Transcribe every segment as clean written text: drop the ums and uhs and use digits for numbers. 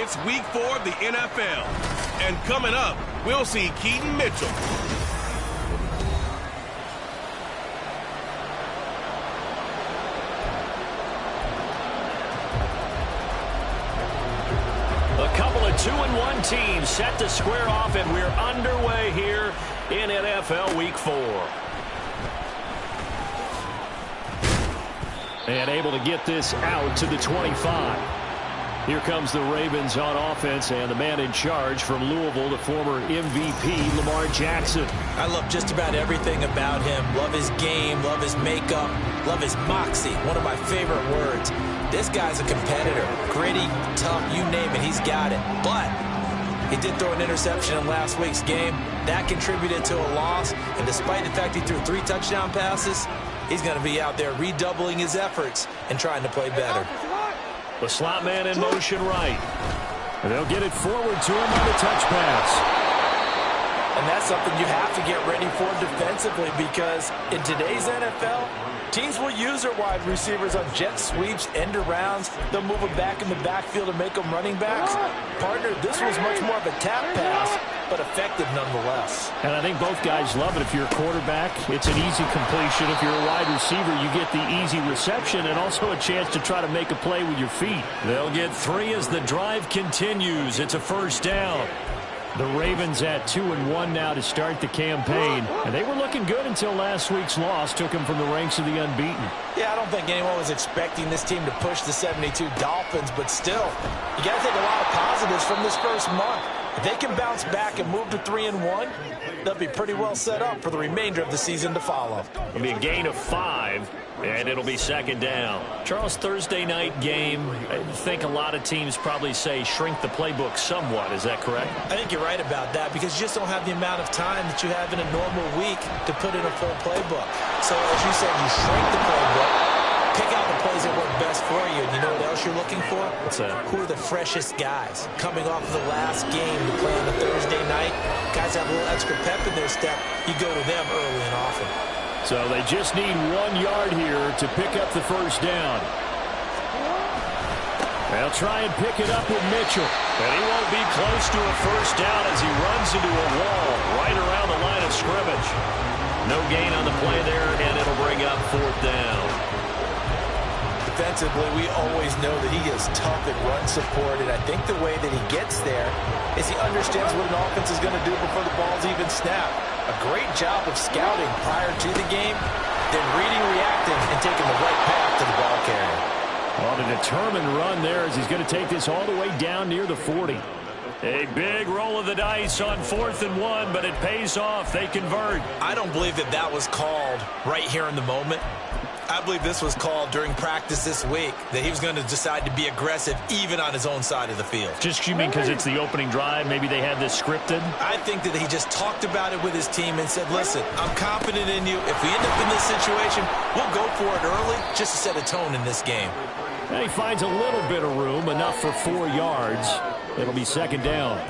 It's week 4 of the NFL. And coming up, we'll see Keaton Mitchell. A couple of 2-1 teams set to square off, and we're underway here in NFL Week 4. And able to get this out to the 25. Here comes the Ravens on offense, and the man in charge from Louisville, the former MVP, Lamar Jackson. I love just about everything about him. Love his game, love his makeup, love his moxie. One of my favorite words. This guy's a competitor. Gritty, tough, you name it, he's got it. But he did throw an interception in last week's game. That contributed to a loss, and despite the fact he threw 3 touchdown passes, he's going to be out there redoubling his efforts and trying to play better. The slot man in motion right. And they'll get it forward to him on the touch pass. And that's something you have to get ready for defensively, because in today's NFL, teams will use their wide receivers on jet sweeps, end arounds. They'll move them back in the backfield and make them running backs. Partner, this was much more of a tap pass, but effective nonetheless. And I think both guys love it. If you're a quarterback, it's an easy completion. If you're a wide receiver, you get the easy reception and also a chance to try to make a play with your feet. They'll get 3 as the drive continues. It's a first down. The Ravens at 2-1 now to start the campaign. And they were looking good until last week's loss took them from the ranks of the unbeaten. Yeah, I don't think anyone was expecting this team to push the 72 Dolphins, but still, you got to take a lot of positives from this first month. If they can bounce back and move to 3-1, they'll be pretty well set up for the remainder of the season to follow. It'll be a gain of 5, and it'll be second down. Charles, Thursday night game, I think a lot of teams probably say shrink the playbook somewhat. Is that correct? I think you're right about that, because you just don't have the amount of time that you have in a normal week to put in a full playbook. So, as you said, you shrink the playbook. Pick out the plays that work best for you. And you know what else you're looking for? What's that? Who are the freshest guys? Coming off of the last game to play on a Thursday night, guys have a little extra pep in their step. You go to them early and often. So they just need 1 yard here to pick up the first down. They'll try and pick it up with Mitchell. And he won't be close to a first down as he runs into a wall right around the line of scrimmage. No gain on the play there, and it'll bring up 4th down. Defensively, we always know that he is tough in run support, and I think the way that he gets there is he understands what an offense is going to do before the ball's even snapped. A great job of scouting prior to the game, then reading, reacting, and taking the right path to the ball carrier. Well, a determined run there as he's going to take this all the way down near the 40. A big roll of the dice on 4th and 1, but it pays off. They convert. I don't believe that that was called right here in the moment. I believe this was called during practice this week, that he was going to decide to be aggressive even on his own side of the field. Just, you mean because it's the opening drive? Maybe they had this scripted? I think that he just talked about it with his team and said, listen, I'm confident in you. If we end up in this situation, we'll go for it early just to set a tone in this game. And he finds a little bit of room, enough for 4 yards. It'll be second down.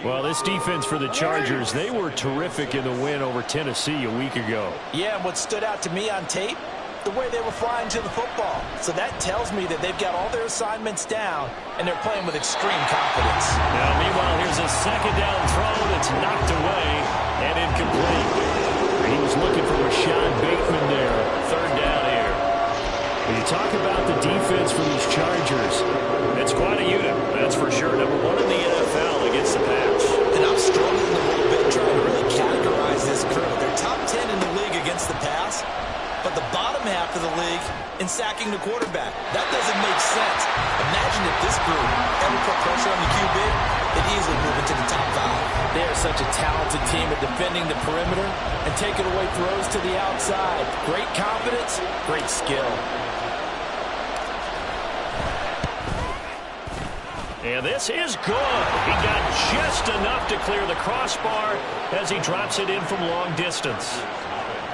Well, this defense for the Chargers, they were terrific in the win over Tennessee a week ago. Yeah, and what stood out to me on tape, the way they were flying to the football. So that tells me that they've got all their assignments down, and they're playing with extreme confidence. Now, meanwhile, here's a second down throw that's knocked away and incomplete. He was looking for Rashad Bateman there. 3rd down here. When you talk about the defense for these Chargers, it's quite a unit, that's for sure. Number 1 in the NFL against the pass. And I'm struggling a little bit trying to really categorize this crew. They're top 10 in the league against the pass, but the bottom half of the league in sacking the quarterback. That doesn't make sense. Imagine if this group ever put pressure on the QB, they'd easily move into the top 5. They are such a talented team at defending the perimeter and taking away throws to the outside. Great confidence, great skill. And this is good. He got just enough to clear the crossbar as he drops it in from long distance.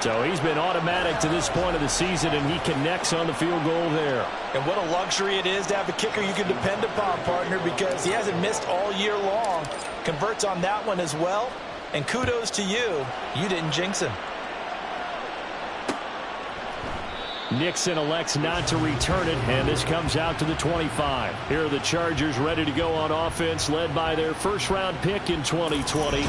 So he's been automatic to this point of the season, and he connects on the field goal there. And what a luxury it is to have a kicker you can depend upon, partner, because he hasn't missed all year long. Converts on that one as well. And kudos to you. You didn't jinx him. Nixon elects not to return it, and this comes out to the 25. Here are the Chargers ready to go on offense, led by their first-round pick in 2020,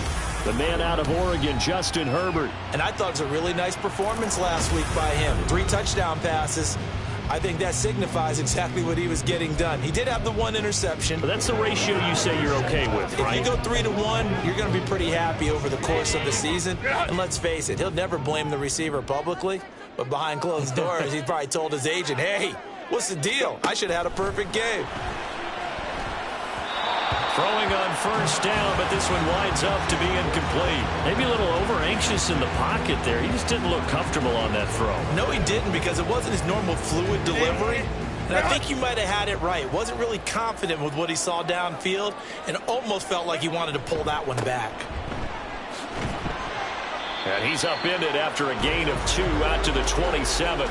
the man out of Oregon, Justin Herbert. And I thought it was a really nice performance last week by him. 3 touchdown passes. I think that signifies exactly what he was getting done. He did have the 1 interception. But that's the ratio you say you're okay with, right? If you go 3-1, you're going to be pretty happy over the course of the season. And let's face it, he'll never blame the receiver publicly. But behind closed doors, he probably told his agent, hey, what's the deal? I should have had a perfect game. Throwing on first down, but this one winds up to be incomplete. Maybe a little over-anxious in the pocket there. He just didn't look comfortable on that throw. No, he didn't, because it wasn't his normal fluid delivery. And I think you might have had it right. Wasn't really confident with what he saw downfield and almost felt like he wanted to pull that one back. And he's upended after a gain of 2 out to the 27.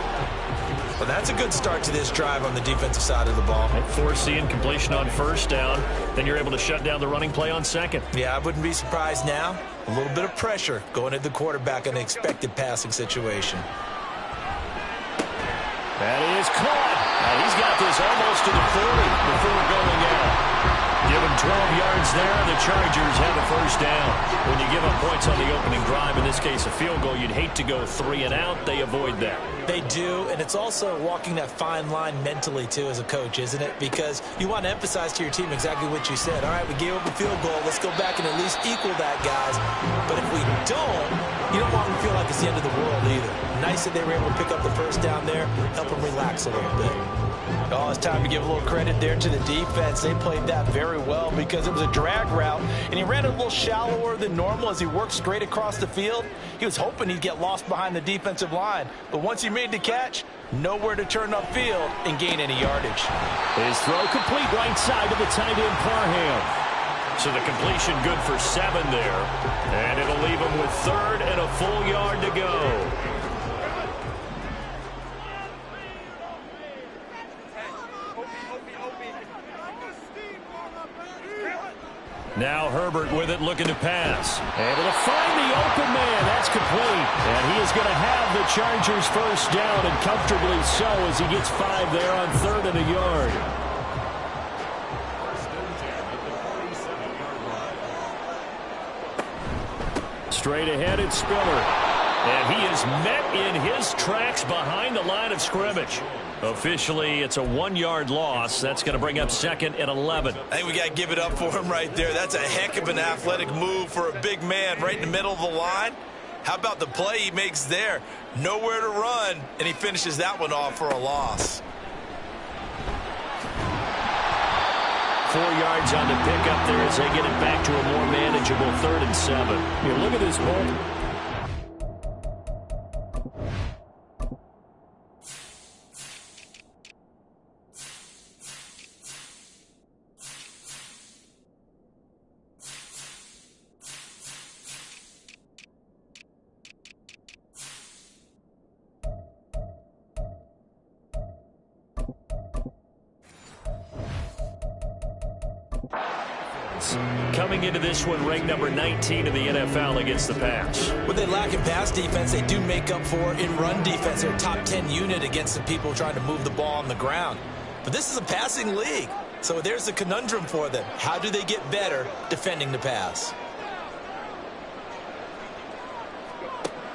Well, that's a good start to this drive on the defensive side of the ball. Force the incompletion on first down. Then you're able to shut down the running play on second. Yeah, I wouldn't be surprised now. A little bit of pressure going at the quarterback in an expected passing situation. That is caught. And he's got this almost to the 40 before going out. Give him 12 yards there, and the Chargers have a first down. When you give up points on the opening drive, in this case a field goal, you'd hate to go 3 and out. They avoid that. They do, and it's also walking that fine line mentally, too, as a coach, isn't it? Because you want to emphasize to your team exactly what you said. All right, we gave up a field goal. Let's go back and at least equal that, guys. But if we don't, you don't want them to feel like it's the end of the world either. Nice that they were able to pick up the first down there, help them relax a little bit. Oh, it's time to give a little credit there to the defense. They played that very well because it was a drag route, and he ran it a little shallower than normal as he worked straight across the field. He was hoping he'd get lost behind the defensive line, but once he made the catch, nowhere to turn upfield and gain any yardage. His throw complete right side to the tight end Parham. So the completion good for 7 there, and it'll leave him with 3rd and a full yard to go. Now Herbert with it, looking to pass. Able to find the open man. That's complete. And he is going to have the Chargers first down, and comfortably so, as he gets 5 there on 3rd and a yard. Straight ahead, it's Spiller. And he is met in his tracks behind the line of scrimmage. Officially, it's a 1-yard loss. That's going to bring up 2nd and 11. I think we got to give it up for him right there. That's a heck of an athletic move for a big man right in the middle of the line. How about the play he makes there? Nowhere to run, and he finishes that one off for a loss. 4 yards on the pickup there as they get it back to a more manageable 3rd and 7. Here, look at this ball. Coming into this one, ranked number 19 in the NFL against the pass. What they lack in pass defense, they do make up for in run defense. They're a top 10 unit against the people trying to move the ball on the ground. But this is a passing league, so there's a conundrum for them. How do they get better defending the pass?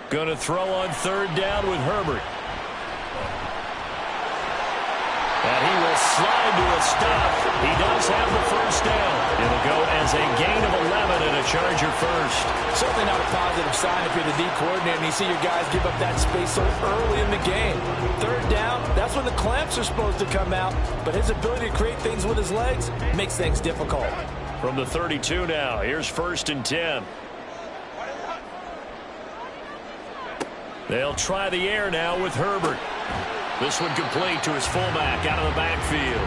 Going to throw on 3rd down with Herbert. And he will slide to a stop. He does have the first down. It'll go as a gain of 11 and a Charger first. Certainly not a positive sign if you're the D coordinator and you see your guys give up that space so early in the game. 3rd down, that's when the clamps are supposed to come out. But his ability to create things with his legs makes things difficult. From the 32 now, here's 1st and 10. They'll try the air now with Herbert. This one complete to his fullback out of the backfield.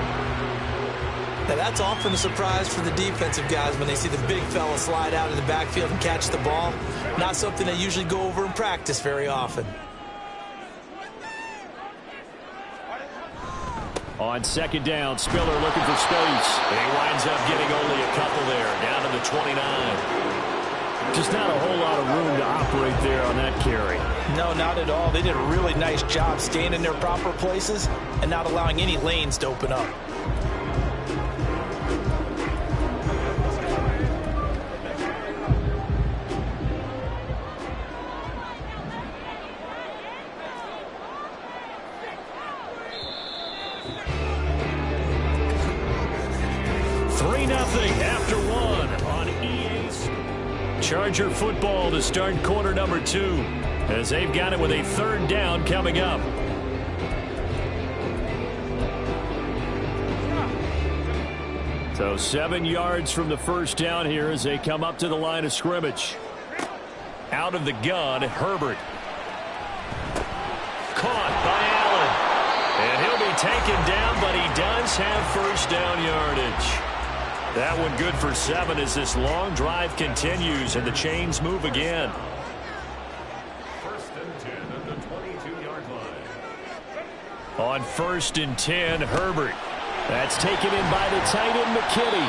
Now that's often a surprise for the defensive guys when they see the big fella slide out of the backfield and catch the ball. Not something they usually go over in practice very often. On 2nd down, Spiller looking for space. And he winds up getting only a couple there, down to the 29. Just not a whole lot of room to operate there on that carry. No, not at all. They did a really nice job staying in their proper places and not allowing any lanes to open up. After one on EA. Charger football to start quarter number 2 as they've got it with a 3rd down coming up. So 7 yards from the first down here as they come up to the line of scrimmage. Out of the gun, Herbert. Caught by Allen. And he'll be taken down, but he does have first down yardage. That one good for 7 as this long drive continues and the chains move again. First and 10 at the 22-yard line. On 1st and 10, Herbert. That's taken in by the tight end, McKinney.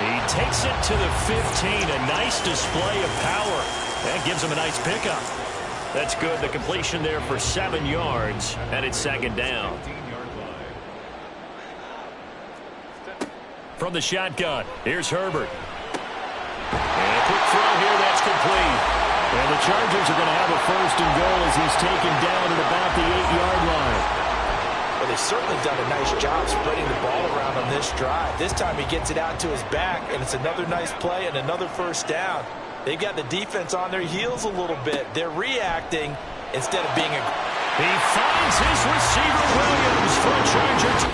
He takes it to the 15. A nice display of power. That gives him a nice pickup. That's good. The completion there for 7 yards, and it's 2nd down. From the shotgun, here's Herbert. And a quick throw here, that's complete. And the Chargers are going to have a 1st and goal as he's taken down at about the 8-yard line. Well, they've certainly done a nice job spreading the ball around on this drive. This time he gets it out to his back, and it's another nice play and another 1st down. They've got the defense on their heels a little bit. They're reacting instead of being aggressive. He finds his receiver, Williams, for a Charger.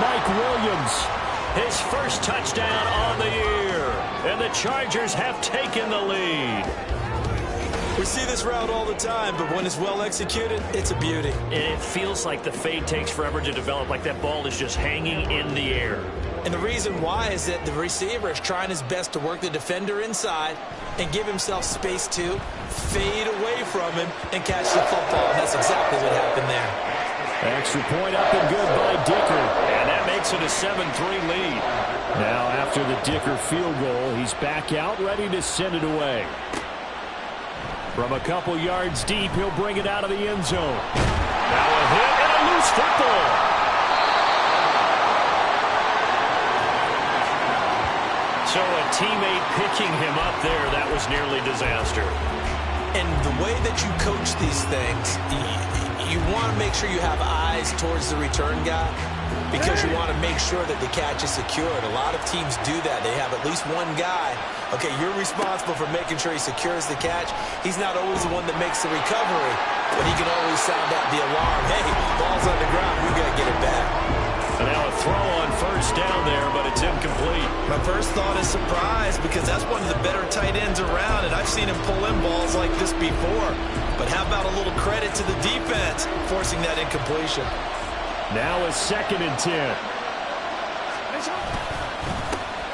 Mike Williams. His first touchdown on the year. And the Chargers have taken the lead. We see this route all the time, but when it's well executed, it's a beauty. It feels like the fade takes forever to develop, like that ball is just hanging in the air. And the reason why is that the receiver is trying his best to work the defender inside and give himself space to fade away from him and catch the football. And that's exactly what happened there. Extra point up and good by Dicker. And that makes it a 7-3 lead. Now after the Dicker field goal, he's back out ready to send it away. From a couple yards deep, he'll bring it out of the end zone. Now a hit and a loose football. So a teammate picking him up there, that was nearly disaster. And the way that you coach these things, you want to make sure you have eyes towards the return guy because you want to make sure that the catch is secured. A lot of teams do that. They have at least one guy. Okay, you're responsible for making sure he secures the catch. He's not always the one that makes the recovery, but he can always sound out the alarm. Hey, ball's on the ground. We got to get it back. And now a throw on first down there, but it's incomplete. My first thought is surprise because that's one of the better tight ends around, and I've seen him pull in balls like this before. But how about a little credit to the defense forcing that incompletion? Now a 2nd and 10.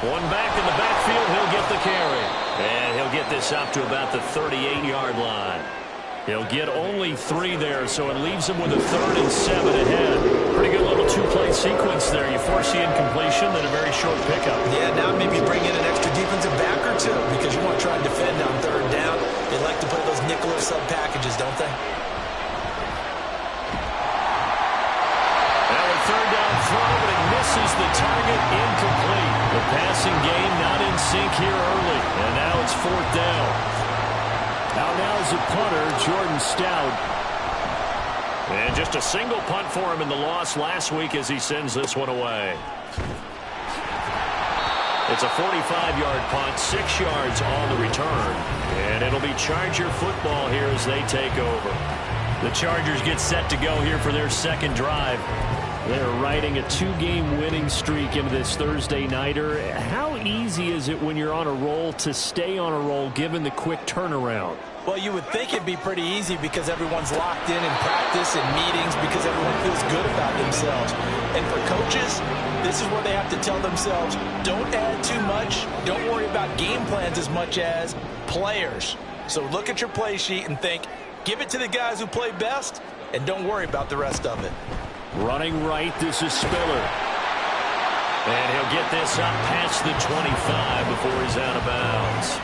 One back in the backfield, he'll get the carry. And he'll get this up to about the 38-yard line. He'll get only 3 there, so it leaves him with a 3rd and 7 ahead. Pretty good little 2-play sequence there. You force the incompletion, then a very short pickup. Yeah, now maybe bring in an extra defensive back or two because you want to try and defend on 3rd down. They like to play those nickel or sub packages, don't they? Now a 3rd down throw, but it misses the target, incomplete. The passing game not in sync here early, and now it's 4th down. Now is a punter, Jordan Stout. And just a single punt for him in the loss last week as he sends this one away. It's a 45-yard punt, 6 yards on the return. And it'll be Charger football here as they take over. The Chargers get set to go here for their 2nd drive. They're riding a 2-game winning streak into this Thursday nighter. How easy is it when you're on a roll to stay on a roll given the quick turnaround? Well, you would think it'd be pretty easy because everyone's locked in practice and meetings because everyone feels good about themselves. And for coaches, this is where they have to tell themselves, don't add too much. Don't worry about game plans as much as players. So look at your play sheet and think, give it to the guys who play best, and don't worry about the rest of it. Running right, this is Spiller. And he'll get this up past the 25 before he's out of bounds.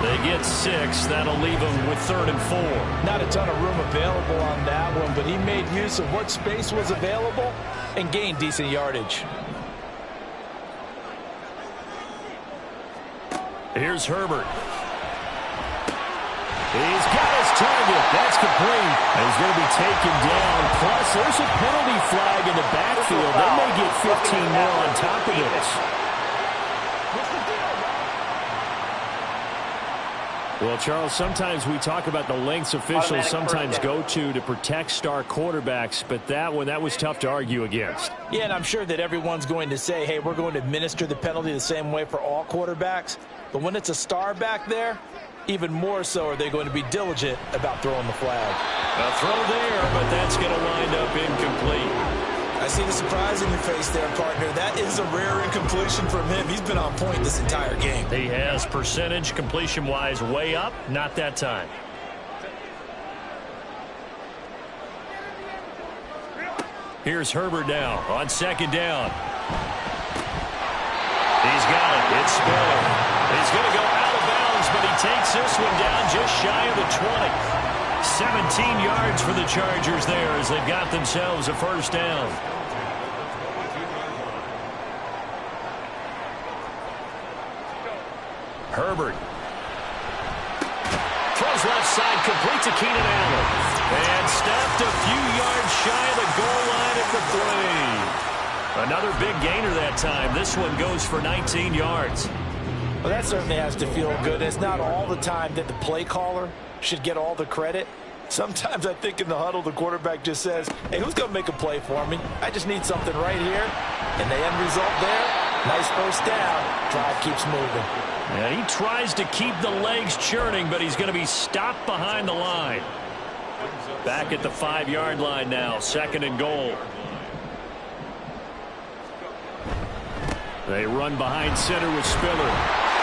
They get 6. That'll leave him with 3rd and 4. Not a ton of room available on that one, but he made use of what space was available and gained decent yardage. Here's Herbert. He's got his target. That's complete. And he's going to be taken down. Plus, there's a penalty flag in the backfield. They may get 15 more on top of this. Well, Charles, sometimes we talk about the lengths officials sometimes go to protect star quarterbacks, but that one, that was tough to argue against. Yeah, and I'm sure that everyone's going to say, hey, we're going to administer the penalty the same way for all quarterbacks. But when it's a star back there, even more so are they going to be diligent about throwing the flag. A throw there, but that's going to wind up incomplete. I see the surprise in your face there, partner. That is a rare incompletion from him. He's been on point this entire game. He has percentage completion-wise way up. Not that time. Here's Herbert now on 2nd down. He's got it. It's Spiller. He's going to go out of bounds, but he takes this one down just shy of the 20. 17 yards for the Chargers there as they've got themselves a 1st down. Herbert. Throws left side, complete to Keenan Allen. And stopped a few yards shy of the goal line at the 3. Another big gainer that time. This one goes for 19 yards. Well, that certainly has to feel good. It's not all the time that the play caller should get all the credit. Sometimes I think in the huddle, the quarterback just says, hey, who's going to make a play for me? I just need something right here. And the end result there, nice first down. Drive keeps moving. And he tries to keep the legs churning, but he's going to be stopped behind the line. Back at the 5-yard line now, 2nd and goal. They run behind center with Spiller.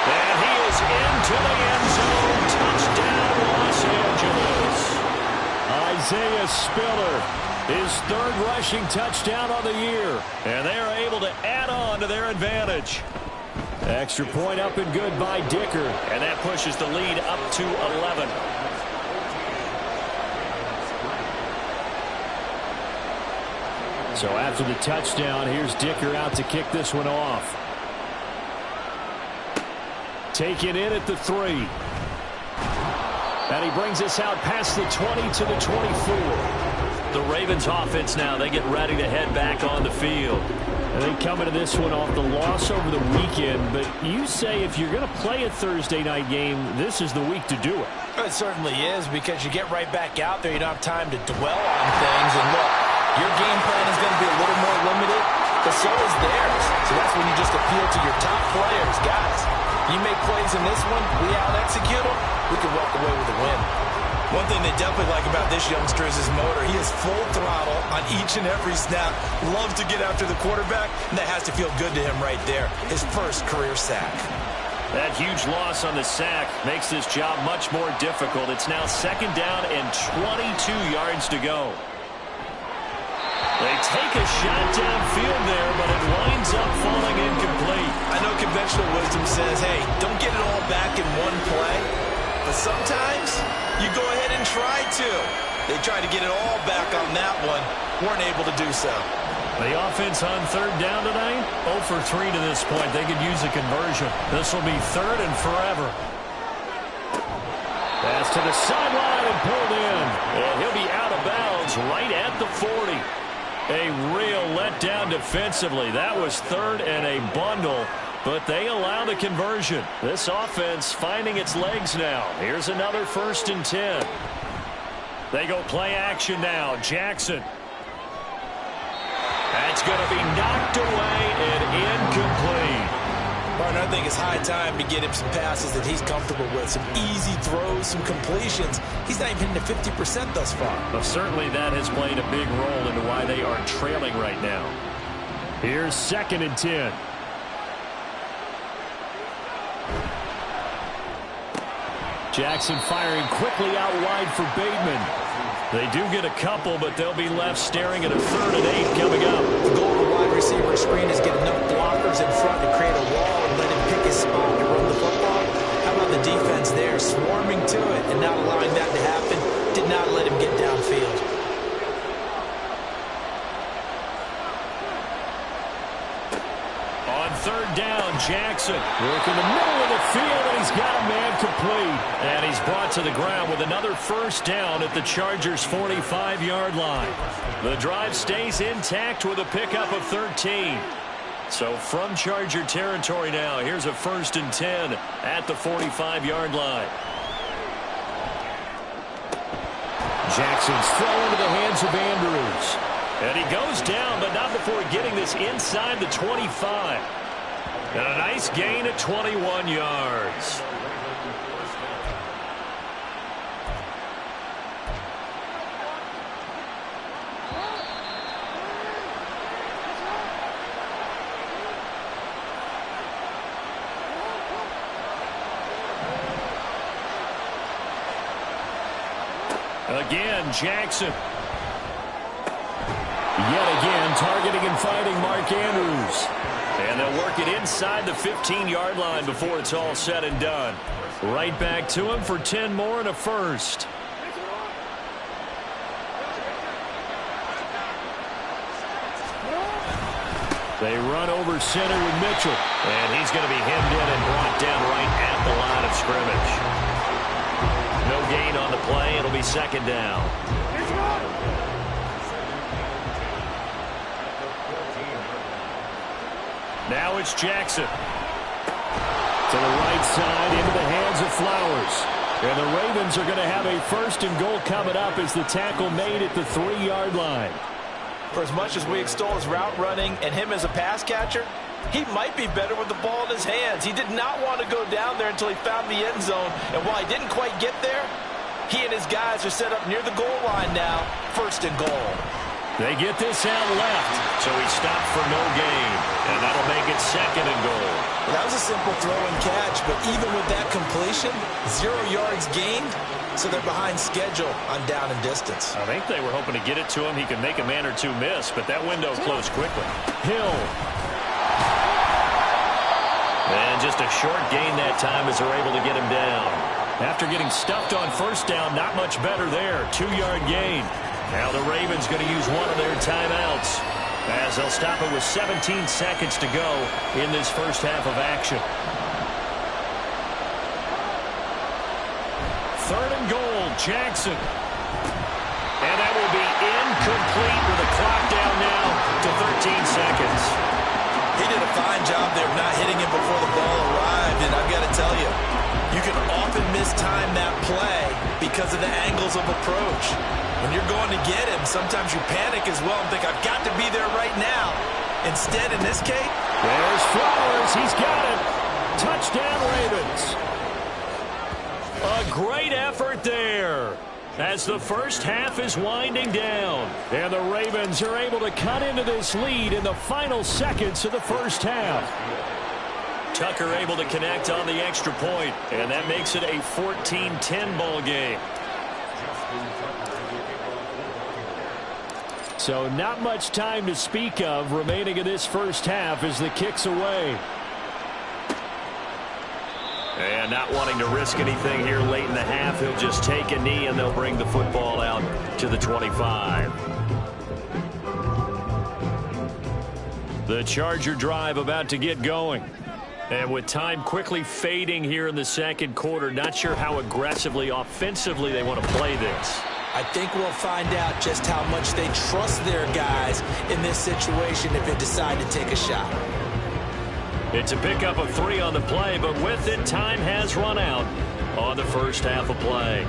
And he is into the end zone. Touchdown, Los Angeles. Isaiah Spiller, his 3rd rushing touchdown on the year. And they are able to add on to their advantage. Extra point up and good by Dicker. And that pushes the lead up to 11. So after the touchdown, here's Dicker out to kick this one off. Taken in at the 3. And he brings us out past the 20 to the 24. The Ravens offense now, they get ready to head back on the field. And they come into this one off the loss over the weekend. But you say if you're going to play a Thursday night game, this is the week to do it. It certainly is, because you get right back out there. You don't have time to dwell on things. And look, your game plan is going to be a little more limited, but so is theirs. So that's when you just appeal to your top players. Guys, you make plays in this one, we out-execute them, we can walk away with a win. One thing they definitely like about this youngster is his motor. He is full throttle on each and every snap. Loves to get after the quarterback, and that has to feel good to him right there. His first career sack. That huge loss on the sack makes this job much more difficult. It's now 2nd down and 22 yards to go. They take a shot downfield there, but it winds up falling incomplete. I know conventional wisdom says, hey, don't get it all back in one play. But sometimes you go ahead and try to. They tried to get it all back on that one. Weren't able to do so. The offense on 3rd down tonight, 0 for 3 to this point. They could use a conversion. This will be 3rd and forever. Pass to the sideline and pulled in. And he'll be out of bounds right at the 40. A real letdown defensively. That was 3rd and a bundle, but they allow the conversion. This offense finding its legs now. Here's another 1st and 10. They go play action now. Jackson. That's going to be knocked away and incomplete. Partner, I think it's high time to get him some passes that he's comfortable with. Some easy throws, some completions. He's not even hitting to 50% thus far. Well, certainly that has played a big role into why they are trailing right now. Here's 2nd and 10. Jackson firing quickly out wide for Bateman. They do get a couple, but they'll be left staring at a 3rd and 8 coming up. The goal of the wide receiver screen is get enough blockers in front to create a wall and let him pick his spot to run the football. How about the defense there, swarming to it and not allowing that to happen? Did not let him get downfield. On 3rd down, Jackson work in the middle of the field, and he's got a man complete. And he's brought to the ground with another 1st down at the Chargers' 45-yard line. The drive stays intact with a pickup of 13. So from Charger territory now, here's a 1st and 10 at the 45-yard line. Jackson's throw into the hands of Andrews. And he goes down, but not before getting this inside the 25. And a nice gain at 21 yards. Again, Jackson. Yet again, targeting and finding Mark Andrews. And they'll work it inside the 15-yard line before it's all said and done. Right back to him for 10 more and a 1st. They run over center with Mitchell. And he's going to be hemmed in and brought down right at the line of scrimmage. No gain on the play. It'll be 2nd down. Now it's Jackson. To the right side, into the hands of Flowers. And the Ravens are going to have a 1st and goal coming up as the tackle made at the 3-yard line. For as much as we extol his route running and him as a pass catcher, he might be better with the ball in his hands. He did not want to go down there until he found the end zone. And while he didn't quite get there, he and his guys are set up near the goal line now, 1st and goal. They get this out left, so he stopped for no gain, and that'll make it 2nd and goal. Well, that was a simple throw and catch, but even with that completion, 0 yards gained, so they're behind schedule on down and distance. I think they were hoping to get it to him. He could make a man or two miss, but that window closed quickly. Hill. And just a short gain that time as they're able to get him down. After getting stuffed on 1st down, not much better there. 2-yard gain. Now the Ravens going to use one of their timeouts as they'll stop it with 17 seconds to go in this first half of action. 3rd and goal, Jackson. And that will be incomplete with the clock down now to 13 seconds. He did a fine job there of not hitting him before the ball arrived, and I've got to tell you, you can often mistime that play because of the angles of approach. When you're going to get him, sometimes you panic as well and think, I've got to be there right now. Instead, in this case, there's Flowers. He's got it. Touchdown, Ravens. A great effort there as the first half is winding down. And the Ravens are able to cut into this lead in the final seconds of the first half. Tucker able to connect on the extra point, and that makes it a 14-10 ball game. So not much time to speak of remaining in this first half as the kick's away. And not wanting to risk anything here late in the half, he'll just take a knee and they'll bring the football out to the 25. The Charger drive about to get going. And with time quickly fading here in the 2nd quarter, not sure how aggressively, offensively they want to play this. I think we'll find out just how much they trust their guys in this situation if they decide to take a shot. It's a pickup of 3 on the play, but with it, time has run out on the first half of play.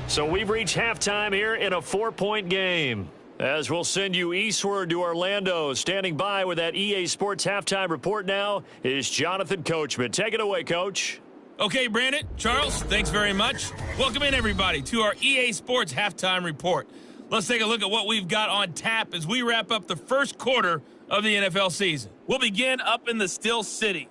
So we've reached halftime here in a 4-point game. As we'll send you eastward to Orlando, standing by with that EA Sports halftime report now is Jonathan Coachman. Take it away, Coach. Okay, Brandon, Charles, thanks very much. Welcome in, everybody, to our EA Sports halftime report. Let's take a look at what we've got on tap as we wrap up the first quarter of the NFL season. We'll begin up in the Steel City.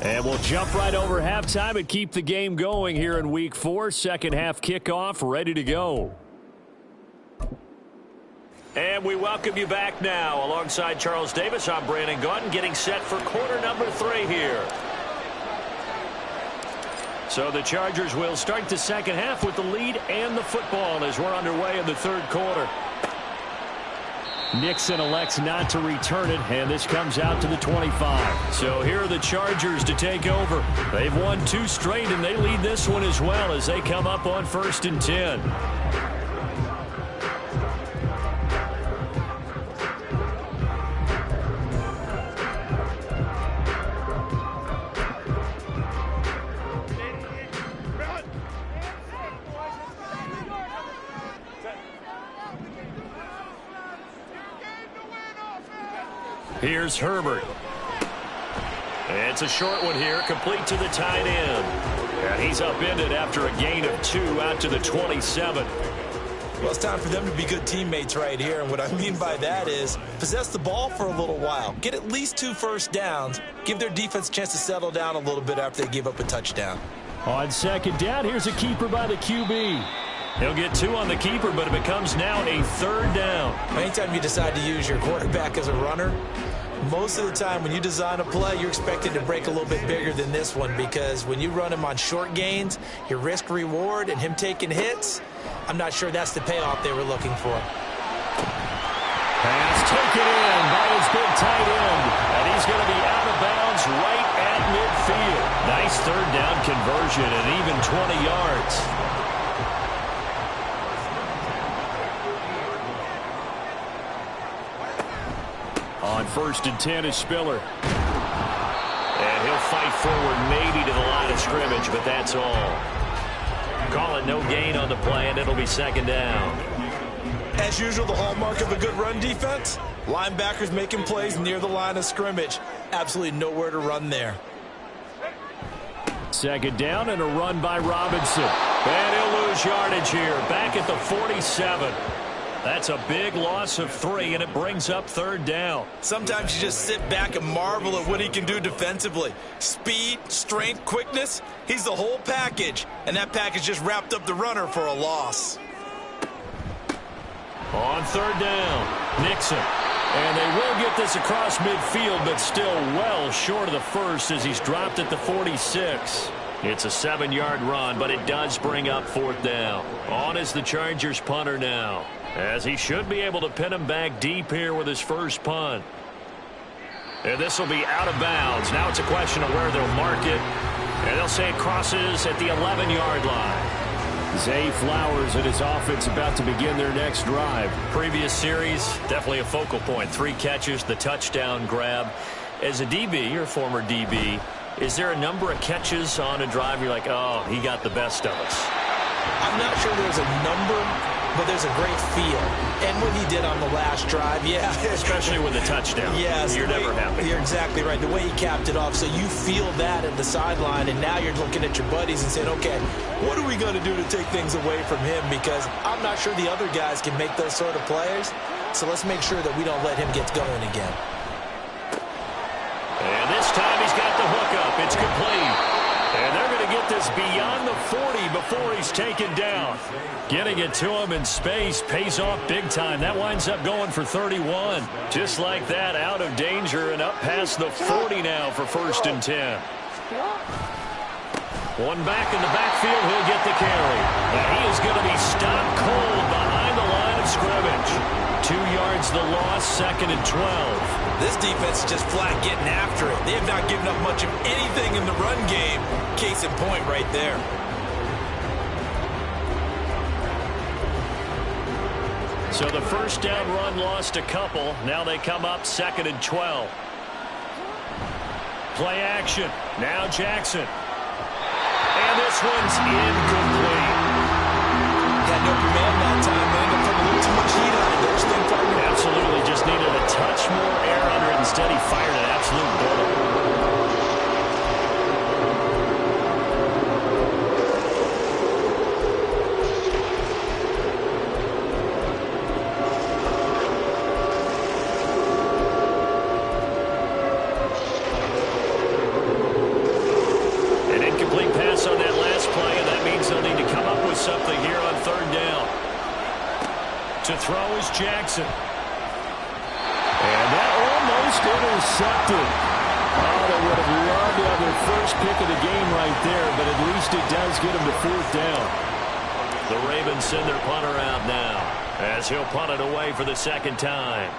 And we'll jump right over halftime and keep the game going here in Week 4. Second half kickoff, ready to go. And we welcome you back now. Alongside Charles Davis, I'm Brandon Gaudin, getting set for quarter number 3 here. So the Chargers will start the second half with the lead and the football as we're underway in the 3rd quarter. Nixon elects not to return it, and this comes out to the 25. So here are the Chargers to take over. They've won 2 straight, and they lead this one as well as they come up on 1st and 10. Here's Herbert. It's a short one here, complete to the tight end. And he's upended after a gain of 2 out to the 27. Well, it's time for them to be good teammates right here. And what I mean by that is possess the ball for a little while. Get at least 2 first downs. Give their defense a chance to settle down a little bit after they give up a touchdown. On second down, here's a keeper by the QB. He'll get 2 on the keeper, but it becomes now a 3rd down. Anytime you decide to use your quarterback as a runner, most of the time when you design a play, you're expected to break a little bit bigger than this one, because when you run him on short gains, your risk reward and him taking hits, I'm not sure that's the payoff they were looking for. Pass taken in by his big tight end, and he's going to be out of bounds right at midfield. Nice 3rd down conversion and even 20 yards. On 1st and 10 is Spiller. And he'll fight forward maybe to the line of scrimmage, but that's all. Call it no gain on the play, and it'll be 2nd down. As usual, the hallmark of a good run defense, linebackers making plays near the line of scrimmage. Absolutely nowhere to run there. 2nd down and a run by Robinson. And he'll lose yardage here, back at the 47. That's a big loss of 3, and it brings up 3rd down. Sometimes you just sit back and marvel at what he can do defensively. Speed, strength, quickness, he's the whole package. And that package just wrapped up the runner for a loss. On 3rd down, Nixon. And they will get this across midfield, but still well short of the first as he's dropped at the 46. It's a 7-yard run, but it does bring up 4th down. On is the Chargers punter now, as he should be able to pin him back deep here with his first punt. And this will be out of bounds. Now it's a question of where they'll mark it. And they'll say it crosses at the 11-yard line. Zay Flowers and his offense about to begin their next drive. Previous series, definitely a focal point. 3 catches, the touchdown grab. As a DB, or former DB, is there a number of catches on a drive you're like, oh, he got the best of us? I'm not sure there's a number, but there's a great feel. And what he did on the last drive, yeah. Especially with the touchdown. Yes. You're never happy. You're exactly right. The way he capped it off, so you feel that at the sideline, and now you're looking at your buddies and saying, okay, what are we going to do to take things away from him? Because I'm not sure the other guys can make those sort of players, so let's make sure that we don't let him get going again. And this time he's got the hook up. It's complete. And they're going to get this beyond the 40 before he's taken down. Getting it to him in space pays off big time. That winds up going for 31. Just like that, out of danger and up past the 40 now for 1st and 10. One back in the backfield, he'll get the carry. And he is going to be stopped cold behind the line of scrimmage. 2 yards the loss, 2nd and 12. This defense is just flat getting after it. They have not given up much of anything in the run game. Case in point right there. So the 1st down run lost a couple. Now they come up 2nd and 12. Play action. Now Jackson. And this one's incomplete. Got no command that time, man. They put a little too much heat on it. There's thing partner. Absolutely. Just needed a touch more air under it. Instead, he fired an absolute bullet. An incomplete pass on that last play, and that means they'll need to come up with something here on 3rd down. To throw is Jackson. And that almost intercepted. Oh, they would have loved to have their first pick of the game right there, but at least it does get them to 4th down. The Ravens send their punter out now, as he'll punt it away for the 2nd time.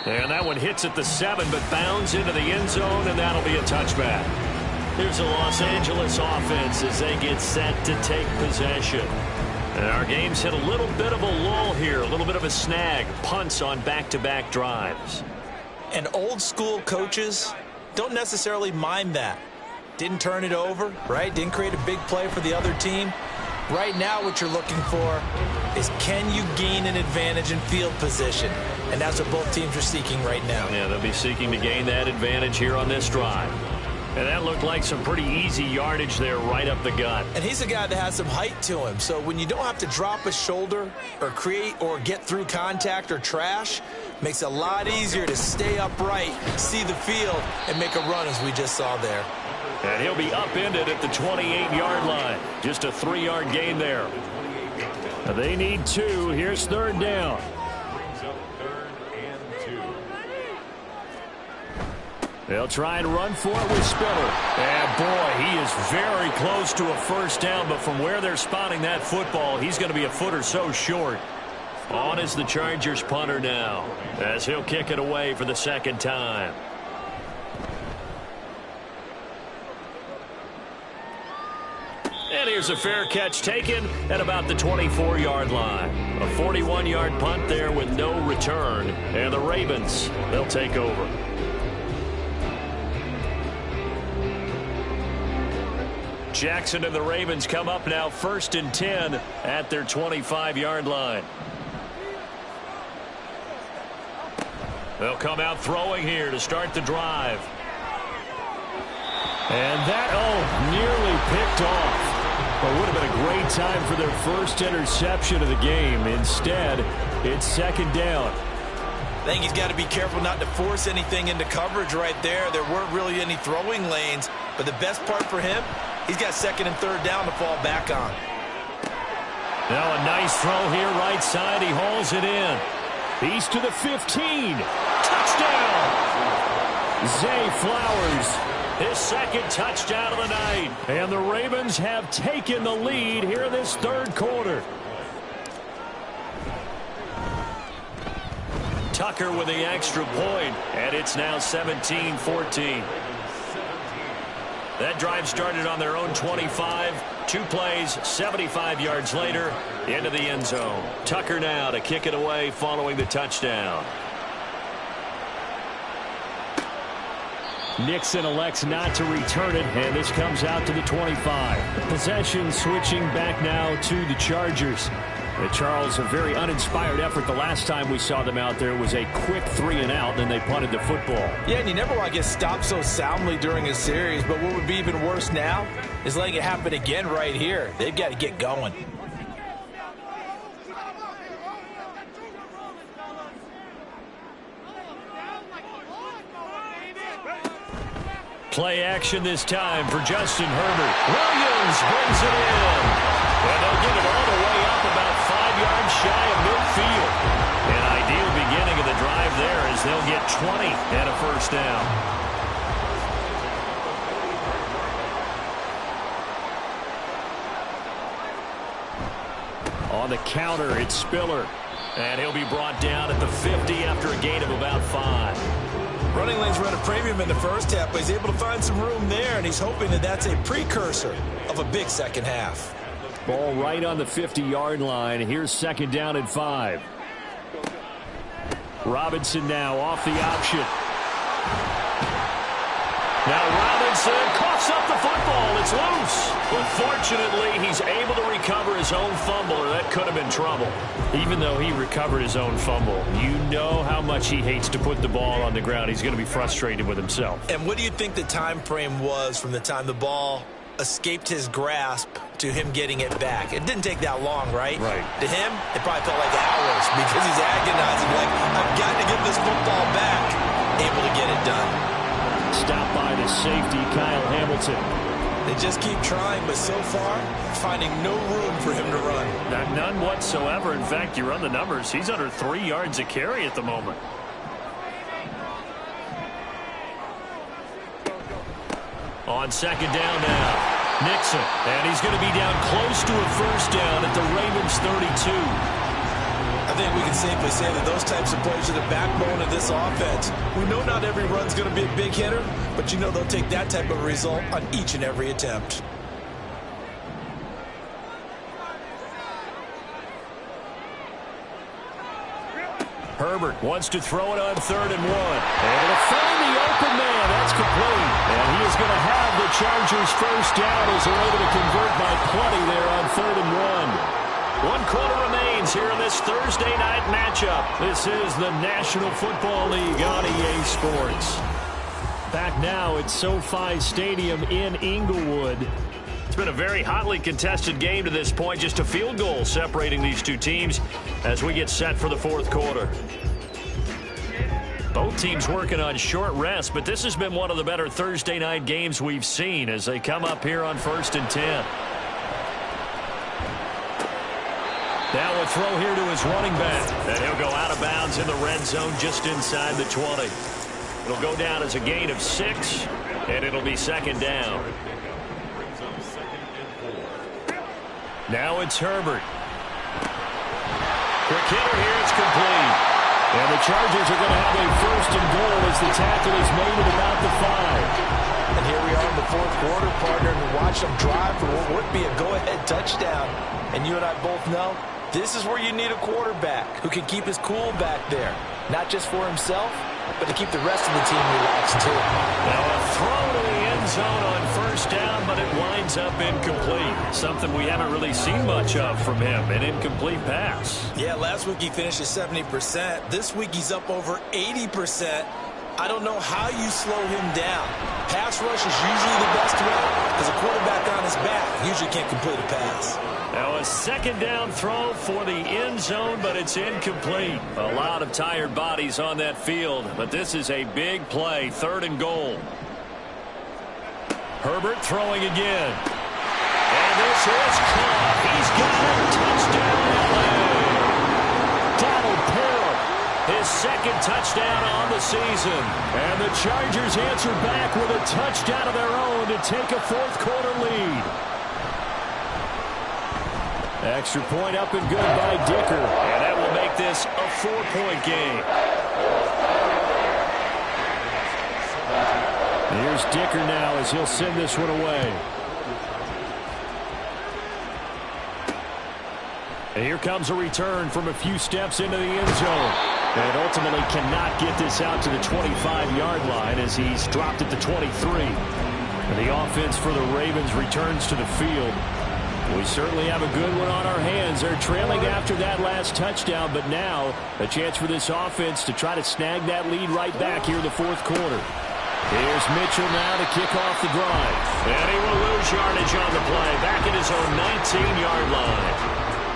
And that one hits at the 7, but bounds into the end zone, and that'll be a touchback. Here's the Los Angeles offense as they get set to take possession. And our game's hit a little bit of a lull here, a little bit of a snag. Punts on back-to-back drives. And old school coaches don't necessarily mind that. Didn't turn it over, right? Didn't create a big play for the other team. Right now what you're looking for is, can you gain an advantage in field position? And that's what both teams are seeking right now. Yeah, they'll be seeking to gain that advantage here on this drive. And that looked like some pretty easy yardage there right up the gut. And he's a guy that has some height to him. So when you don't have to drop a shoulder or create or get through contact or trash, makes it a lot easier to stay upright, see the field, and make a run as we just saw there. And he'll be upended at the 28-yard line. Just a 3-yard gain there. They need 2. Here's 3rd down. They'll try and run for it with Spiller. And, boy, he is very close to a 1st down, but from where they're spotting that football, he's going to be a foot or so short. On is the Chargers punter now, as he'll kick it away for the 2nd time. And Here's a fair catch taken at about the 24-yard line. A 41-yard punt there with no return. And the Ravens, they'll take over. Jackson and the Ravens come up now 1st and 10 at their 25-yard line. They'll come out throwing here to start the drive. And that, nearly picked off. But would have been a great time for their first interception of the game. Instead, it's 2nd down. I think he's got to be careful not to force anything into coverage right there. There weren't really any throwing lanes. But the best part for him, he's got 2nd and 3rd down to fall back on. Now a nice throw here right side. He hauls it in. He's to the 15. Touchdown! Zay Flowers. His 2nd touchdown of the night. And the Ravens have taken the lead here in this 3rd quarter. Tucker with the extra point, and it's now 17-14. That drive started on their own 25. 2 plays, 75 yards later, into the end zone. Tucker now to kick it away following the touchdown. Nixon elects not to return it, and this comes out to the 25. Possession switching back now to the Chargers. Charles, a very uninspired effort the last time we saw them out there. Was a quick 3-and-out, then they punted the football. Yeah, and you never want to get stopped so soundly during a series, but what would be even worse now is letting it happen again right here. They've got to get going. Play action this time for Justin Herbert. Williams brings it in. And they'll get it all the way up about 5 yards shy of midfield. An ideal beginning of the drive there as they'll get 20 and a 1st down. On the counter, it's Spiller. And he'll be brought down at the 50 after a gain of about 5. Running lanes run a premium in the first half, but he's able to find some room there, and he's hoping that that's a precursor of a big second half. Ball right on the 50-yard line. Here's 2nd down and 5. Robinson now off the option. Now Robinson coughs up the football. It's loose. But fortunately, he's able to recover his own fumble, or that could have been trouble. Even though he recovered his own fumble, you know how much he hates to put the ball on the ground. He's going to be frustrated with himself. And what do you think the time frame was from the time the ball escaped his grasp to him getting it back? It didn't take that long, right? Right. To him, it probably felt like hours because he's agonizing, like, I've got to get this football back. Able to get it done. Stopped by the safety, Kyle Hamilton. They just keep trying, but so far, finding no room for him to run. None whatsoever. In fact, you run the numbers. He's under 3 yards a carry at the moment. On 2nd down now. Nixon, and he's going to be down close to a 1st down at the Ravens 32. I think we can safely say that those types of plays are the backbone of this offense. We know not every run's going to be a big hitter, but you know they'll take that type of result on each and every attempt. Herbert wants to throw it on 3rd and 1. Able to find the open man. That's complete. And he is going to have the Chargers 1st down as they're able to convert by plenty there on 3rd and 1. 1 quarter remains here in this Thursday night matchup. This is the National Football League on EA Sports. Back now at SoFi Stadium in Inglewood. It's been a very hotly contested game to this point. Just a field goal separating these two teams as we get set for the 4th quarter. Both teams working on short rest, but this has been one of the better Thursday night games we've seen as they come up here on 1st and 10. Now a throw here to his running back. And he'll go out of bounds in the red zone just inside the 20. It'll go down as a gain of 6, and it'll be 2nd down. Now it's Herbert. Quick hitter here, it's complete. And the Chargers are going to have a 1st and goal as the tackle is made at about the 5. And here we are in the fourth quarter, partner, and watch them drive for what would be a go-ahead touchdown. And you and I both know this is where you need a quarterback who can keep his cool back there, not just for himself, but to keep the rest of the team relaxed too. Now a throw to the end zone on first down, but it winds up incomplete. Something we haven't really seen much of from him, an incomplete pass. Yeah, last week he finished at 70%. This week he's up over 80%. I don't know how you slow him down. Pass rush is usually the best way because a quarterback on his back usually can't complete a pass. Now a second down throw for the end zone, but it's incomplete. A lot of tired bodies on that field, but this is a big play, 3rd and goal. Herbert throwing again. And this is caught. He's got it. Touchdown, LA. Donald Parham, his second touchdown on the season. And the Chargers answer back with a touchdown of their own to take a fourth quarter lead. Extra point up and good by Dicker. And that will make this a 4-point game. Here's Dicker now as he'll send this one away. And here comes a return from a few steps into the end zone. And ultimately cannot get this out to the 25-yard line as he's dropped at the 23. And the offense for the Ravens returns to the field. We certainly have a good one on our hands. They're trailing after that last touchdown, but now a chance for this offense to try to snag that lead right back here in the fourth quarter. Here's Mitchell now to kick off the drive. And he will lose yardage on the play, back at his own 19-yard line.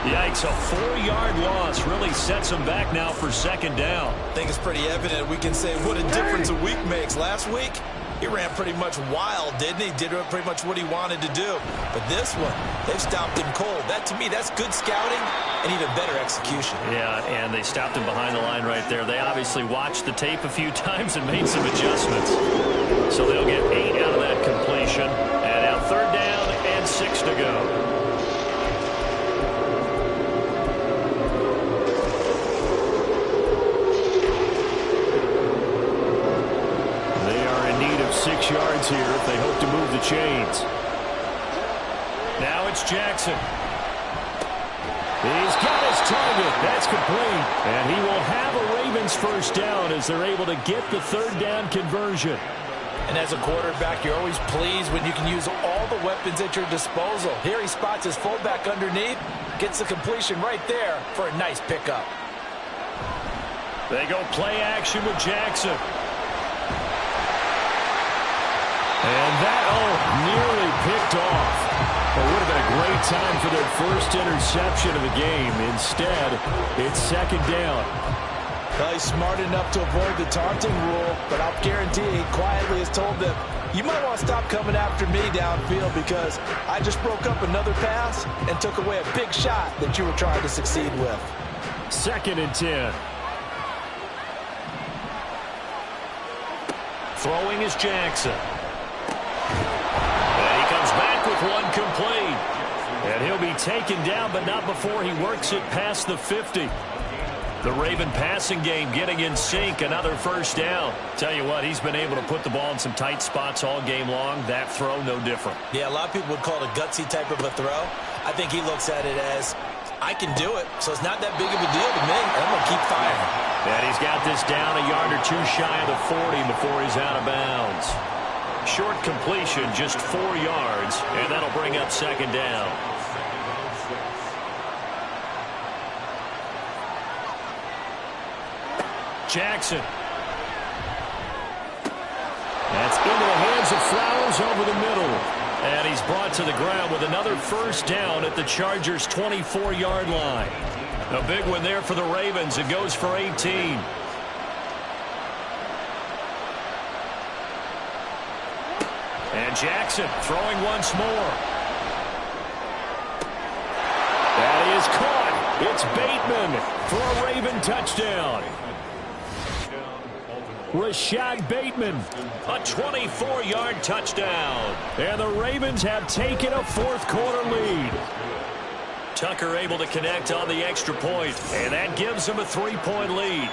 Yikes, a 4-yard loss really sets him back now for second down. I think it's pretty evident. We can say what a difference a week makes. Last week, he ran pretty much wild, didn't he? Did pretty much what he wanted to do. But this one, they've stopped him cold. That, to me, that's good scouting and even better execution. Yeah, and they stopped him behind the line right there. They obviously watched the tape a few times and made some adjustments. So they'll get 8 out of that completion. And now 3rd down and 6 to go. They are in need of 6 yards here if they hope to move the chains. Now it's Jackson. He's got his target. That's complete. And he will have a Ravens first down as they're able to get the 3rd down conversion. And as a quarterback, you're always pleased when you can use all the weapons at your disposal. Here he spots his fullback underneath, gets the completion right there for a nice pickup. They go play action with Jackson. And that, nearly picked off. It would have been a great time for their first interception of the game. Instead, it's second down. Well, he's smart enough to avoid the taunting rule, but I'll guarantee he quietly has told them, you might want to stop coming after me downfield because I just broke up another pass and took away a big shot that you were trying to succeed with. 2nd and 10. Throwing is Jackson. And he comes back with one complete. And he'll be taken down, but not before he works it past the 50. The Raven passing game getting in sync, another first down. Tell you what, he's been able to put the ball in some tight spots all game long. That throw, no different. Yeah, a lot of people would call it a gutsy type of a throw. I think he looks at it as, I can do it, so it's not that big of a deal to me, and I'm going to keep firing. And he's got this down a yard or two shy of the 40 before he's out of bounds. Short completion, just 4 yards, and that'll bring up second down. Jackson. That's into the hands of Flowers over the middle. And he's brought to the ground with another first down at the Chargers' 24-yard line. A big one there for the Ravens. It goes for 18. And Jackson throwing once more. That is caught. It's Bateman for a Raven touchdown. Rashad Bateman, a 24-yard touchdown. And the Ravens have taken a fourth quarter lead. Tucker able to connect on the extra point, and that gives them a 3-point lead.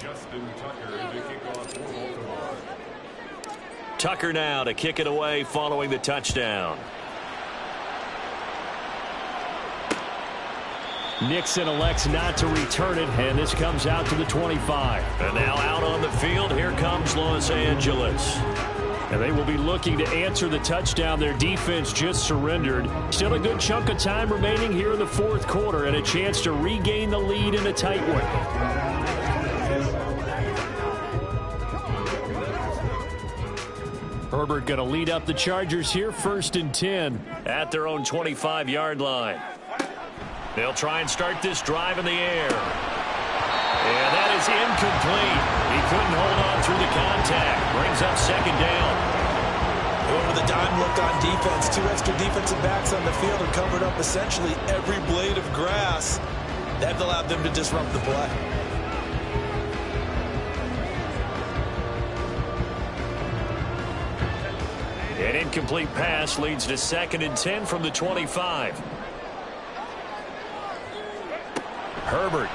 Justin Tucker to kick off for Baltimore. Tucker now to kick it away following the touchdown. Nixon elects not to return it, and this comes out to the 25. And now out on the field, here comes Los Angeles. And they will be looking to answer the touchdown their defense just surrendered. Still a good chunk of time remaining here in the fourth quarter and a chance to regain the lead in a tight one. Herbert going to lead up the Chargers here, 1st and 10. At their own 25-yard line. They'll try and start this drive in the air. And that is incomplete. He couldn't hold on through the contact. Brings up 2nd down. Going with a dime look on defense. 2 extra defensive backs on the field and covered up essentially every blade of grass. That allowed them to disrupt the play. An incomplete pass leads to 2nd and 10 from the 25. Herbert.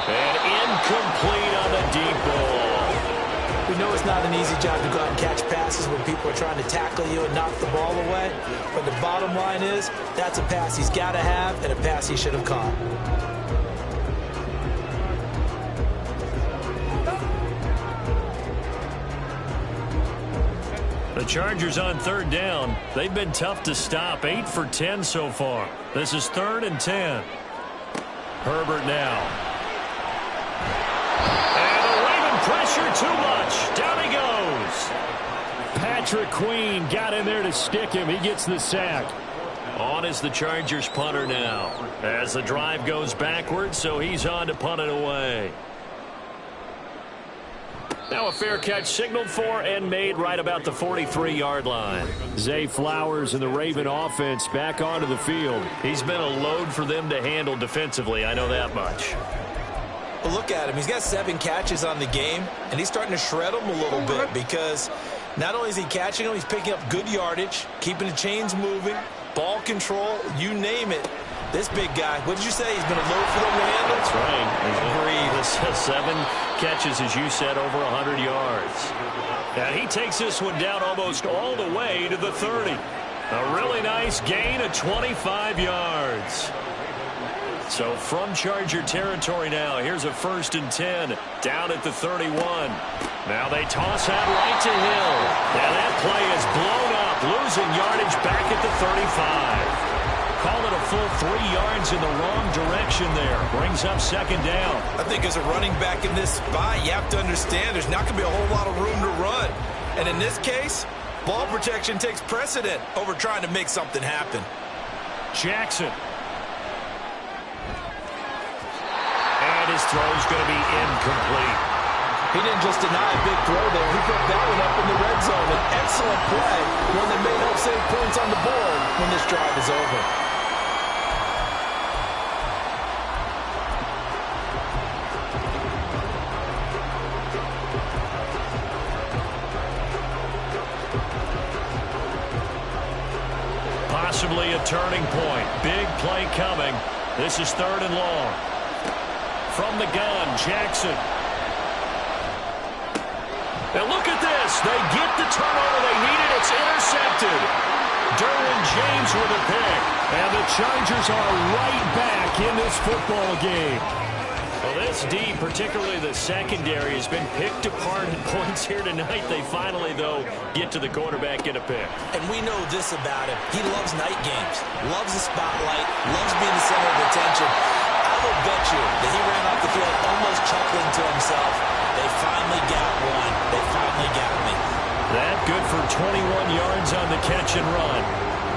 And incomplete on the deep ball. We know it's not an easy job to go out and catch passes when people are trying to tackle you and knock the ball away. But the bottom line is, that's a pass he's got to have and a pass he should have caught. The Chargers on 3rd down. They've been tough to stop. 8 for 10 so far. This is 3rd and 10. Herbert now. And the Raven pressure too much. Down he goes. Patrick Queen got in there to stick him. He gets the sack. On is the Chargers punter now. As the drive goes backwards, so he's on to punt it away. Now a fair catch signaled for and made right about the 43-yard line. Zay Flowers and the Raven offense back onto the field. He's been a load for them to handle defensively, I know that much. Well, look at him. He's got 7 catches on the game, and he's starting to shred them a little bit because not only is he catching them, he's picking up good yardage, keeping the chains moving, ball control, you name it. This big guy, what did you say? He's been a load for them to handle? That's right. Agreed. This has 7 catches, as you said, over 100 yards. And he takes this one down almost all the way to the 30. A really nice gain of 25 yards. So from Charger territory now, here's a 1st and 10 down at the 31. Now they toss out right to Hill. And that play is blown up, losing yardage back at the 35. Call it a full 3 yards in the wrong direction there. Brings up 2nd down. I think as a running back in this spot, you have to understand there's not going to be a whole lot of room to run. And in this case, ball protection takes precedent over trying to make something happen. Jackson. And his throw's going to be incomplete. He didn't just deny a big throw there. He put that one up in the red zone. An excellent play, one that may help save points on the board when this drive is over. Possibly a turning point. Big play coming. This is 3rd and long. From the gun, Jackson. And look at this. They get the turnover they needed. It's intercepted. Derwin James with a pick. And the Chargers are right back in this football game. Well, this D, particularly the secondary, has been picked apart in points here tonight. They finally, though, get to the quarterback in a pick. And we know this about him. He loves night games, loves the spotlight, loves being the center of attention. I will bet you that he ran off the field almost chuckling to himself. They finally got one. They finally got me. That good for 21 yards on the catch and run.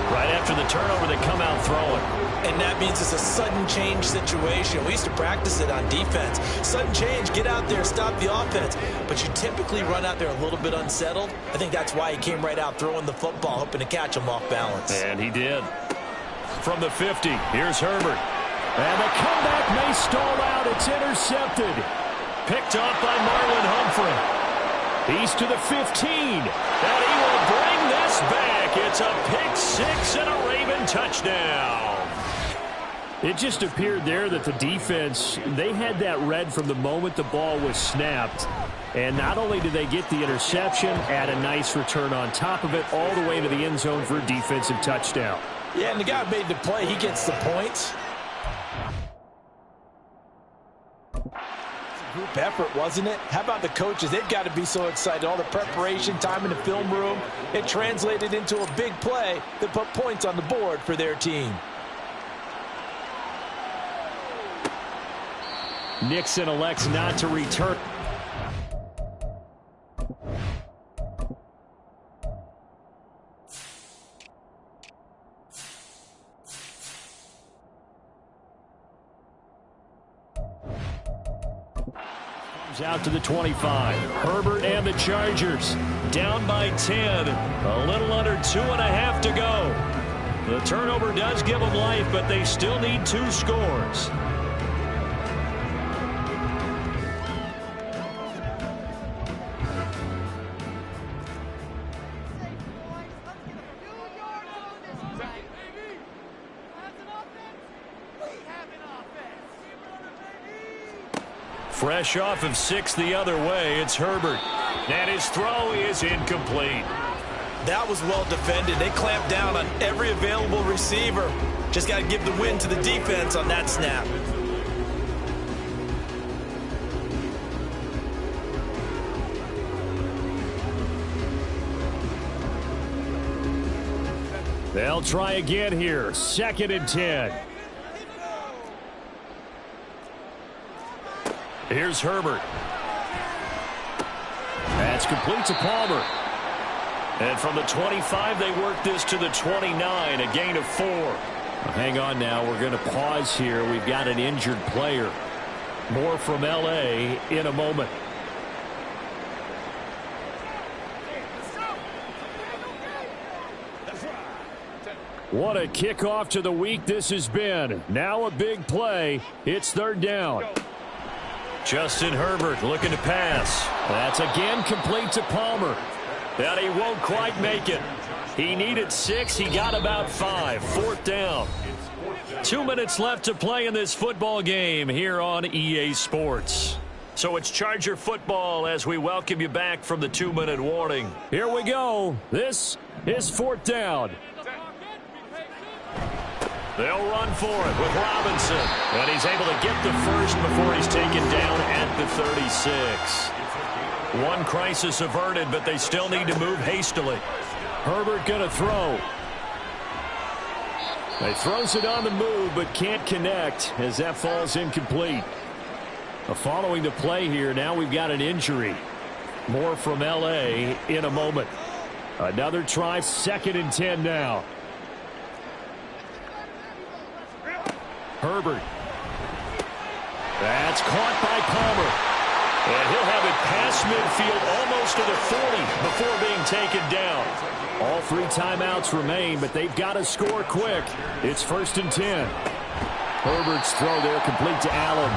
Right after the turnover, they come out throwing. And that means it's a sudden change situation. We used to practice it on defense. Sudden change, get out there, stop the offense. But you typically run out there a little bit unsettled. I think that's why he came right out throwing the football, hoping to catch him off balance. And he did. From the 50, here's Herbert. And the comeback may stall out. It's intercepted. Picked off by Marlon Humphrey. He's to the 15. And he will bring this back. It's a pick 6 and a Raven touchdown. It just appeared there that the defense, they had that read from the moment the ball was snapped. And not only did they get the interception, add a nice return on top of it, all the way to the end zone for a defensive touchdown. Yeah, and the guy made the play. He gets the points. Group effort, wasn't it? How about the coaches? They've got to be so excited. All the preparation, time in the film room, it translated into a big play that put points on the board for their team. Nixon elects not to return. Out to the 25. Herbert and the Chargers Down by 10. A little under 2.5 to go. The turnover does give them life, but they still need 2 scores. Fresh off of 6 the other way, it's Herbert. And his throw is incomplete. That was well defended. They clamped down on every available receiver. Just got to give the win to the defense on that snap. They'll try again here. 2nd and 10. Here's Herbert. That's complete to Palmer. And from the 25, they work this to the 29, a gain of 4. Hang on now. We're going to pause here. We've got an injured player. More from L.A. in a moment. What a kickoff to the week this has been. Now a big play. It's 3rd down. Justin Herbert looking to pass. That's again complete to Palmer. And he won't quite make it. He needed 6. He got about 5. 4th down. 2 minutes left to play in this football game here on EA Sports. So it's Charger football as we welcome you back from the 2-minute warning. Here we go. This is 4th down. They'll run for it with Robinson. And he's able to get the first before he's taken down at the 36. One crisis averted, but they still need to move hastily. Herbert going to throw. He throws it on the move, but can't connect as that falls incomplete. Following the play here, now we've got an injury. More from L.A. in a moment. Another try, 2nd and 10 now. Herbert. That's caught by Palmer. And he'll have it past midfield almost to the 40 before being taken down. All 3 timeouts remain, but they've got to score quick. It's 1st and 10. Herbert's throw there complete to Allen.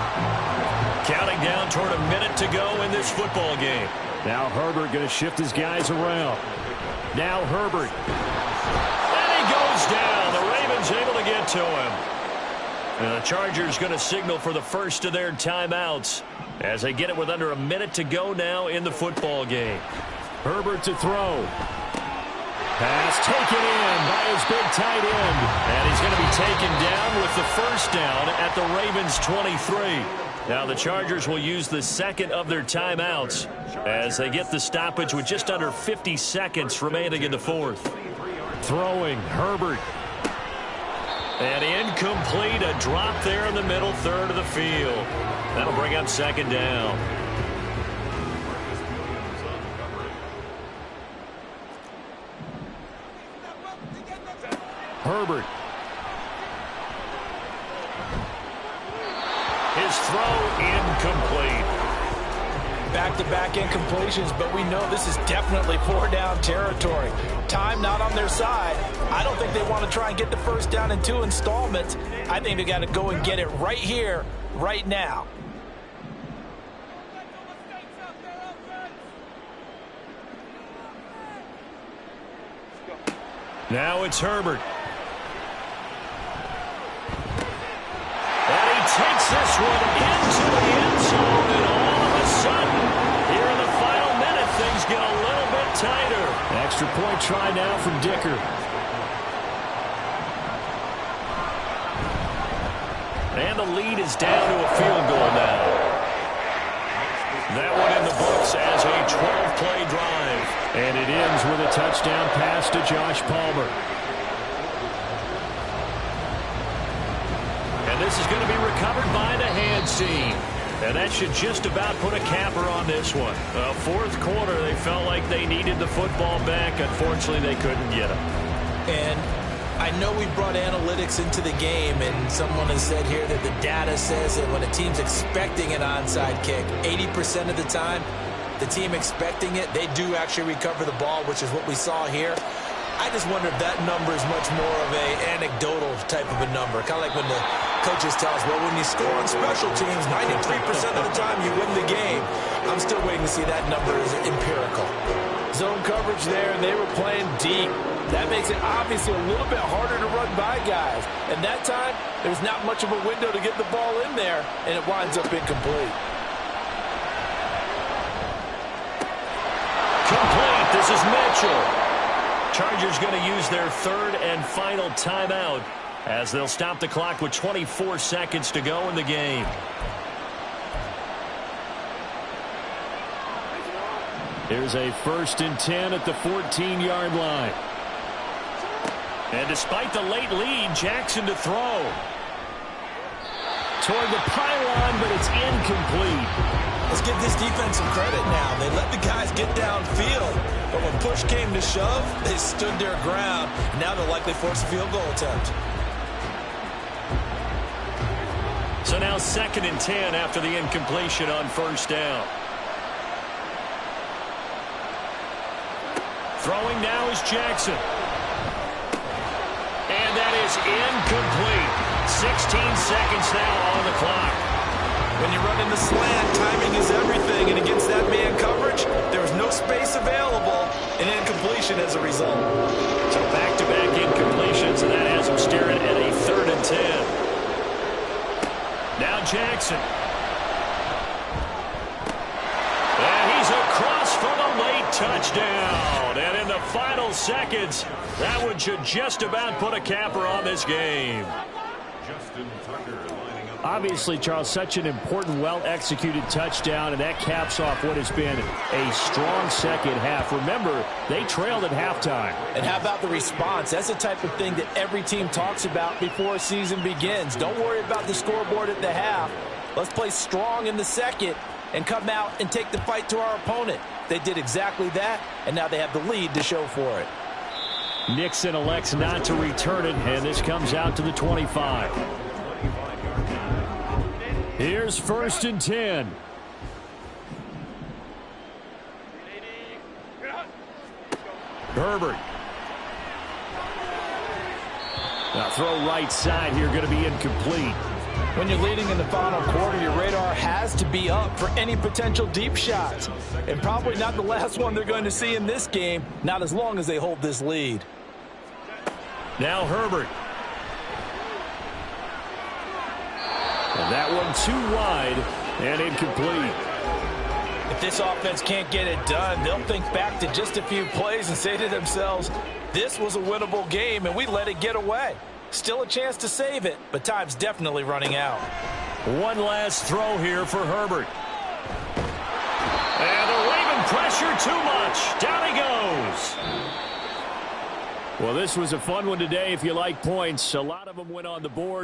Counting down toward a minute to go in this football game. Now Herbert going to shift his guys around. Now Herbert. And he goes down. The Ravens able to get to him. And the Chargers going to signal for the first of their timeouts as they get it with under a minute to go now in the football game. Herbert to throw. Pass taken in by his big tight end. And he's going to be taken down with the first down at the Ravens 23. Now the Chargers will use the 2nd of their timeouts as they get the stoppage with just under 50 seconds remaining in the 4th. Throwing, Herbert. And incomplete, a drop there in the middle 3rd of the field. That'll bring up 2nd down. Herbert. His throw incomplete. Back-to-back incompletions, but we know this is definitely 4-down territory. Time not on their side. I don't think they want to try and get the first down in 2 installments. I think they got to go and get it right here, right now. Now it's Herbert. takes this one into the end zone, and all of a sudden, here in the final minute, things get a little bit tighter. Extra point try now from Dicker. And the lead is down to a field goal now. That one in the books as a 12-play drive. And it ends with a touchdown pass to Josh Palmer. And this is going to be recovered by the hands team. And that should just about put a capper on this one. Fourth quarter, they felt like they needed the football back. Unfortunately, they couldn't get it. And I know we brought analytics into the game, and someone has said here that the data says that when a team's expecting an onside kick, 80% of the time, the team expecting it, they do actually recover the ball, which is what we saw here. I just wonder if that number is much more of a anecdotal type of a number. Kind of like when the coaches tell us, well, when you score on special teams, 93% of the time you win the game. I'm still waiting to see that number is empirical. Zone coverage there, and they were playing deep. That makes it obviously a little bit harder to run by guys. And that time, there's not much of a window to get the ball in there, and it winds up incomplete. Complete. This is Mitchell. Chargers going to use their third and final timeout as they'll stop the clock with 24 seconds to go in the game. Here's a 1st and 10 at the 14-yard line. And despite the late lead, Jackson to throw. Toward the pylon, but it's incomplete. Let's give this defense some credit now. They let the guys get downfield, but when push came to shove, they stood their ground. Now they'll likely force a field goal attempt. So now 2nd and 10 after the incompletion on 1st down. Throwing now is Jackson. And that is incomplete. 16 seconds now on the clock. When you run in the slant, timing is everything. And against that man coverage, there was no space available. And incompletion as a result. So back-to-back incompletions, and that has him staring at a 3rd and 10. Now Jackson. And he's across for the late touchdown. And in the final seconds, that one should just about put a capper on this game. Obviously, Charles, such an important, well-executed touchdown, and that caps off what has been a strong second half. Remember, they trailed at halftime. And how about the response? That's the type of thing that every team talks about before a season begins. Don't worry about the scoreboard at the half. Let's play strong in the second and come out and take the fight to our opponent. They did exactly that, and now they have the lead to show for it. Nixon elects not to return it, and this comes out to the 25. Here's 1st and 10. Herbert. Now throw right side here, going to be incomplete. When you're leading in the final quarter, your radar has to be up for any potential deep shots. And probably not the last one they're going to see in this game, not as long as they hold this lead. Now Herbert. And that one too wide and incomplete. If this offense can't get it done, they'll think back to just a few plays and say to themselves, this was a winnable game and we let it get away. Still a chance to save it, but time's definitely running out. One last throw here for Herbert. And the Raven pressure too much. Down he goes. Well, this was a fun one today if you like points. A lot of them went on the board.